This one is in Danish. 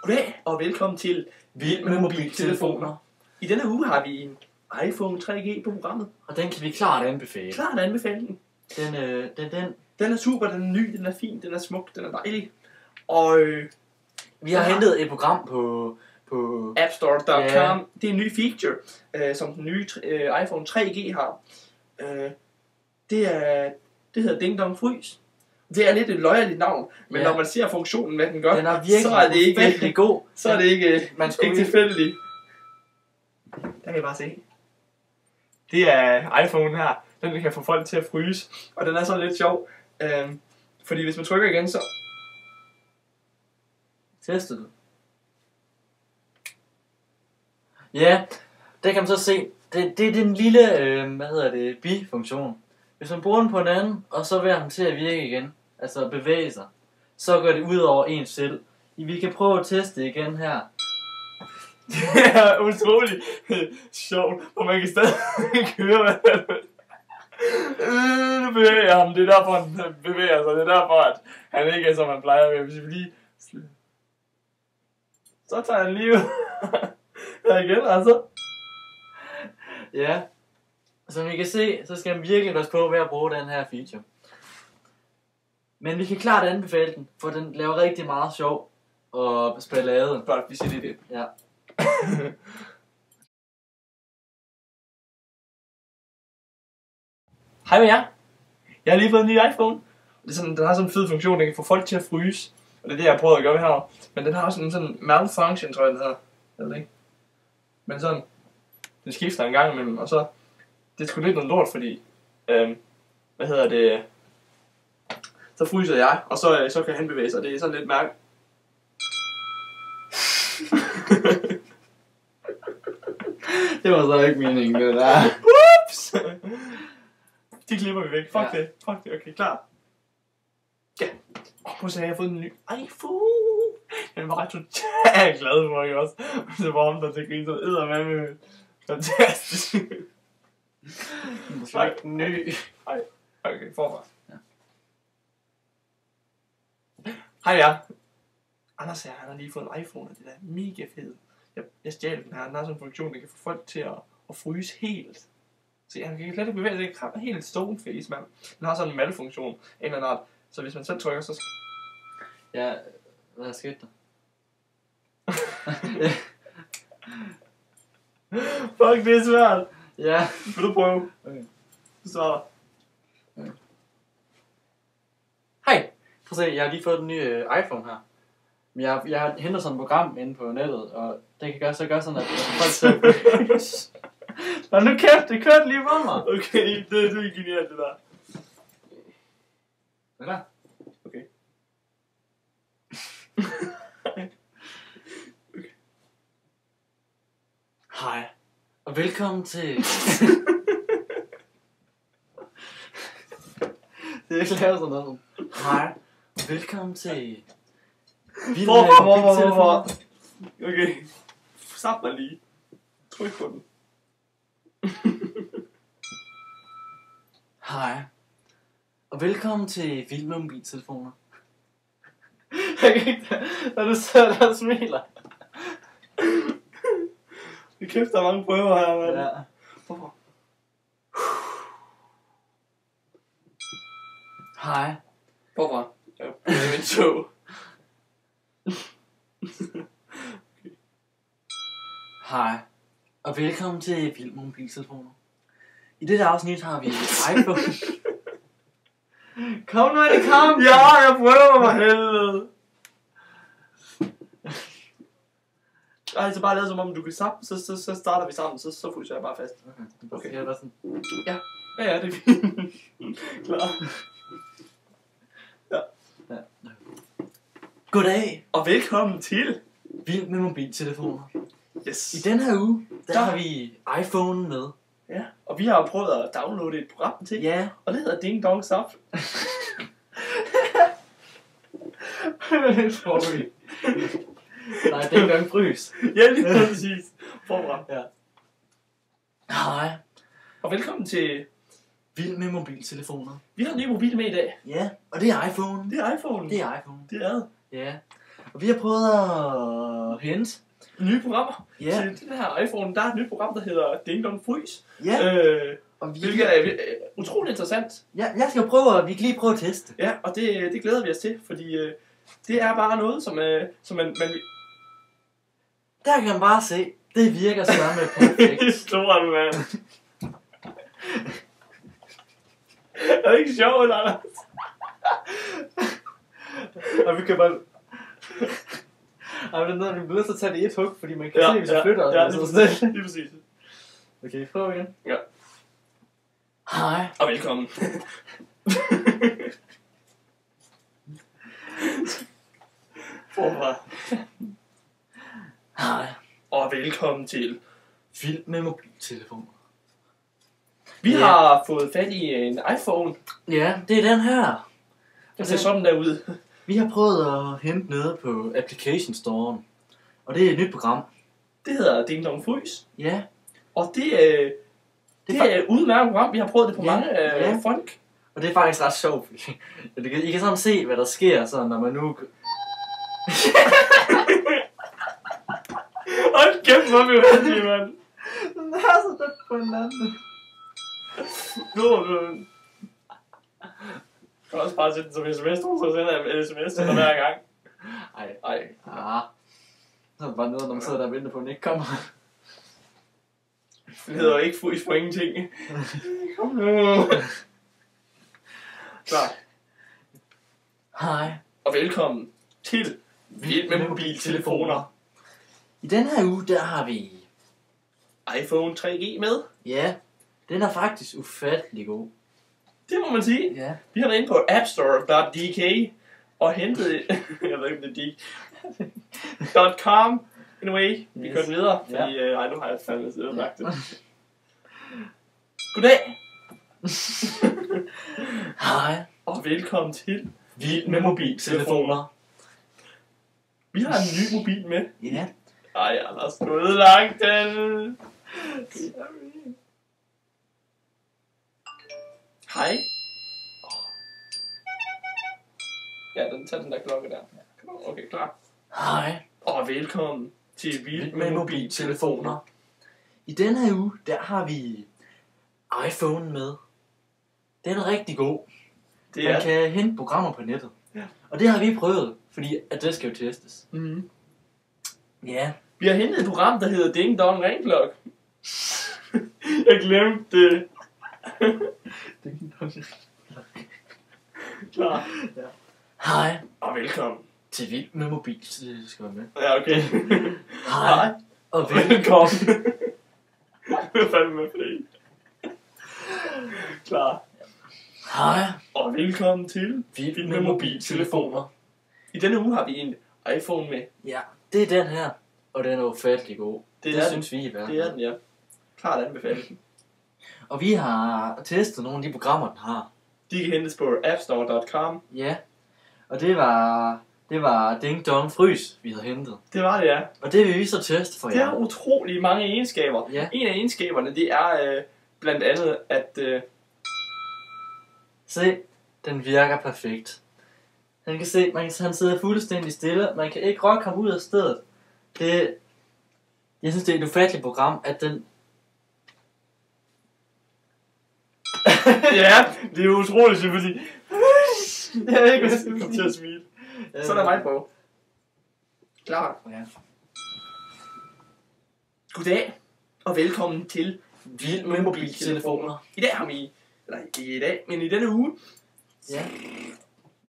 Goddag og velkommen til Vild med mobiltelefoner. I denne uge har vi en iPhone 3G på programmet. Og den kan vi klart anbefale. Klart anbefaling. Den er super, den er ny, den er fin, den er smuk, den er dejlig. Og vi har hentet et program på appstore.com. Yeah. Det er en ny feature, som den nye iPhone 3G har. Det hedder Ding Dong Frys. Det er lidt et løjerligt navn, men når man ser funktionen, hvad den gør, den er virkelig så er det ikke god. Så er det ikke, man ikke tilfældigt. Der kan jeg bare se. Det er iPhone her. Den kan få folk til at fryse, og den er sådan lidt sjov. Fordi hvis man trykker igen, så... Tester du? Ja, der kan man så se. Det er den lille, bifunktion. Hvis man bruger den på en anden, og så vil den til at virke igen, altså bevæge sig, så går det ud over en selv. Vi kan prøve at teste igen her. Det er utroligt sjovt, hvor man kan stadig køre nu bevæger jeg ham, det er derfor han bevæger sig, det er derfor at han ikke er som han plejer ved. Hvis vi lige... Så tager han lige ud her igen, altså. Ja, som I kan se, så skal man virkelig passe på med at bruge den her feature. Men vi kan klart anbefale den, for den laver rigtig meget sjov og ballade. Bare vi siger det. Ja. Hej med jer. Jeg har lige fået en ny iPhone. Det er sådan, den har sådan en fed funktion, den kan få folk til at fryse. Og det er det, jeg har prøvet at gøre her. Men den har også sådan malfunction, tror jeg, den hedder. Eller ikke? Men sådan, den skifter en gang imellem, og så... Det er sgu lidt noget lort, fordi... Så fryser jeg, og så kan han bevæge sig. Det er sådan lidt mærkeligt. Det var så ikke meningen, det der. Ups! De klipper vi væk. Fuck det. Okay, klar. Ja. Prøv at se, jeg har fået en ny iPhone. Jeg var ret totalt glad for, ikke også? Det var ham, der til grin, så eddermame. Fantastisk. Nej, ny. Hej. Okay, forfra. Ja. Hej ja. Anders her, han har lige fået en iPhone, og det er mega fedt. Jeg stjal den her. Den har sådan en funktion, der kan få folk til at fryse helt. Så han kan slet ikke bevæge sig. Det er helt stone face, mand. Den har sådan en malfunktion, en eller anden art. Så hvis man selv trykker, så... Ja, hvad er sket der? Fuck, det er svært. Ja. Vil du prøve? Okay. Så. Okay. Hej. Prøv at se, jeg har lige fået den nye iPhone her. Men jeg har hentet sådan et program inde på nettet, og det kan gøre sådan, at folk ser... Nå, nu kæft, det kørte lige på mig. Okay, det er genialt, det der. Er der? Okay. Hej, og velkommen til... Det er ikke lavet sådan noget. Hej, velkommen til... Hvorfor? Okay. Stop mig lige. Tryk på den. Hej, og velkommen til Vild med mobiltelefoner. Jeg kan ikke... Når du sidder der og smiler. Det kæft, der er mange prøver her, mand. Ja. Hvorfor? Hej. Hvorfor? Jeg er min tog. Hej, og velkommen til Vild med mobiltelefoner. I dette afsnit har vi iPhone. Kom nu, er det kom! Ja, jeg prøver mig helvede. Ej, så bare lad som om du kan sappe, så starter vi sammen, så fryser jeg bare fast. Okay. Jeg var sådan... Ja, det er fint. Klar. Ja. Goddag, Og velkommen til. Vild med mobiltelefoner. Yes. I den her uge, der har vi iPhone med. Ja, og vi har jo prøvet at downloade et program til. Ja. Og det hedder Ding Dong Sap. Sorry. Nej, det er ikke engang frys. Ja, lige præcis. Forfra. Ja. Hej, Og velkommen til... Vild med mobiltelefoner. Vi har en ny mobil med i dag. Ja, og det er iPhone. Det er iPhone. Det er iPhone. Det er det. Ja. Og vi har prøvet at hente. Nye programmer. Ja. Til den her iPhone, der er et nyt program, der hedder Ding Dong Frys. Ja. Og Hvilket er utroligt interessant. Ja, jeg skal jo prøve, vi kan lige prøve at teste. Ja, og det glæder vi os til, fordi det er bare noget, som man Der kan man bare se, det virker sørme perfekt. Stor mand. Er det ikke sjovt, Anders? Og vi kan bare... Ej, men det er vi bliver nødt til at tage det i et hug, fordi man kan se, hvis vi flytter os. Ja, lige præcis. Okay, prøv igen. Ja. Hej. Og velkommen. Forfra. Hej. Og velkommen til. Film med mobiltelefon. Vi har fået fat i en iPhone. Ja, det er den her. Den ser sådan der ud. Vi har prøvet at hente noget på Application Store'en. Og det er et nyt program. Det hedder Ding Dong Frys. Ja. Og det er et udmærket program. Vi har prøvet det på mange folk. Og det er faktisk ret sjovt, fordi I kan sådan se, hvad der sker, sådan, når man nu... Hold kæft, hvor vi er heldige, mand. Den er så tæt på hinanden. Jeg kan også bare sætte den som sms, så sender jeg en sms til dig hver gang. Ej. Så er det bare noget, når man sidder der og venter på, at den ikke kommer. Det hedder jo ikke frys på ingenting. Kom nu. Klar. Hej. Og velkommen til Vild med mobiltelefoner. I den her uge, der har vi... iPhone 3G med. Ja, den er faktisk ufattelig god. Det må man sige. Ja. Vi har været inde på appstore.dk og hentet... jeg ved ikke, om det er .com anyway. Vi kører den videre, fordi... nu har jeg fandme siddet og sagt det. Goddag. Hej. Og velkommen til Vild med mobiltelefoner. Vi har en ny mobil med. Ja. Ej, Anders, du har ødelagt den. Hej. Ja, tager den der klokke der. Okay, klar. Hej. Og velkommen til Vild med mobiltelefoner. I den her uge, der har vi iPhone med. Den er rigtig god. Man kan hente programmer på nettet. Ja. Og det har vi prøvet, fordi at det skal jo testes. Mm-hmm. Ja. Vi har hentet et program, der hedder Ding Dong Ringklok. Jeg glemte det. Ding Dong. Klar. Ja. Hej. Og velkommen. Til Vild med mobil, så det skal være med. Ja, okay. Hej. Og velkommen. Jeg er fandme med for det. Klar. Hej. Og velkommen til Vild med mobiltelefoner. I denne uge har vi en iPhone med. Ja, det er den her. Og den er ufattelig god. Det synes vi i hvert fald. Det er den, ja. Klart anbefalet. Og vi har testet nogle af de programmer, den har. De kan hentes på appstore.com. Ja. Og det var Ding Dong Frys, vi havde hentet. Det var det, ja. Og det vil vi så teste for jer. Det har utrolig mange egenskaber. Ja. En af egenskaberne, det er blandt andet, at... Se, den virker perfekt. Han kan se, han sidder fuldstændig stille. Man kan ikke rokke ham ud af stedet. Jeg synes, det er et ufatteligt program, at den... Ja, det er utroligt, fordi... Jeg er ikke kommet til at smile. Så er der mig på. Klar. Ja. Goddag, og velkommen til Vild med mobiltelefoner. I dag har vi... Eller ikke i dag, men i denne uge... Ja.